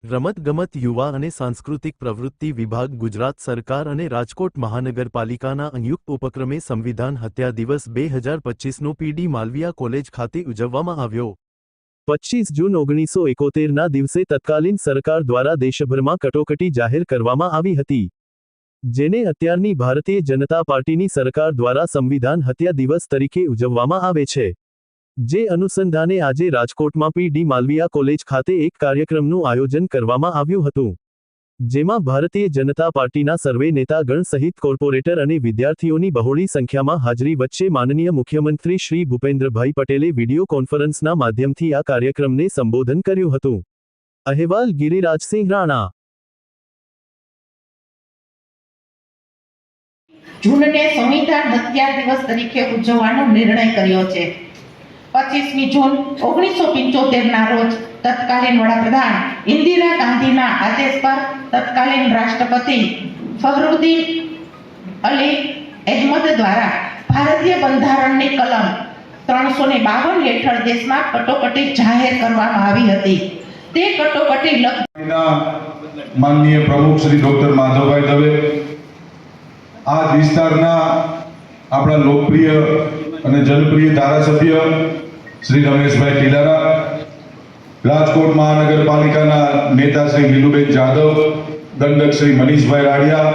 રમતગમત યુવા અને સાંસ્કૃતિક પ્રવૃત્તિ વિભાગ ગુજરાત સરકાર અને રાજકોટ મહાનગરપાલિકાના સંયુક્ત ઉપક્રમે સંવિધાન હત્યા દિવસ 2025નો પીડી માલવિયા કોલેજ ખાતે ઉજવવામાં આવ્યો। 25 જૂન 1971ના દિવસે તત્કાલીન સરકાર દ્વારા દેશભરમાં કટોકટી જાહેર કરવામાં આવી હતી, જેને અત્યારની ભારતીય જનતા પાર્ટીની સરકાર દ્વારા સંવિધાન હત્યા દિવસ તરીકે ઉજવવામાં આવે છે। જે અનુસંધાને આજે રાજકોટમાં પીડી માલવિયા કોલેજ ખાતે એક કાર્યક્રમનું આયોજન કરવામાં આવ્યું હતું, જેમાં ભારતીય જનતા પાર્ટીના સર્વે નેતાગણ સહિત કોર્પોરેટર અને વિદ્યાર્થીઓની બહોળી સંખ્યામાં હાજરી વચ્ચે માનનીય મુખ્યમંત્રી શ્રી ભૂપેન્દ્રભાઈ પટેલે વિડિયો કોન્ફરન્સના માધ્યમથી આ કાર્યક્રમને સંબોધન કર્યું હતું। અહેવાલ ગિરિરાજસિંહ રાણા। જૂનને સંવિધાન હત્યા દિવસ તરીકે ઉજવવાનો નિર્ણય કર્યો છે। 25મી જૂન 1975ના રોજ તત્કાલીન વડાપ્રધાન ઇન્દિરા ગાંધીના આદેશ પર તત્કાલીન રાષ્ટ્રપતિ ફખરુદ્દીન અલી અહેમદ દ્વારા ભારતીય બંધારણની કલમ 352 હેઠળ દેશમાં કટોકટી જાહેર કરવામાં આવી હતી। તે કટોકટી માનનીય પ્રમુખ શ્રી ડોક્ટર માધવભાઈ દવે, આ વિસ્તારના આપણા લોકપ્રિય અને જનપ્રિય ધારાસભ્ય શ્રી રમેશભાઈ ટીલારા, રાજકોટ મહાનગરપાલિકાના નેતા શ્રી નીલુબેન જાદવ, દંડક શ્રી મનીષભાઈ રાડિયા,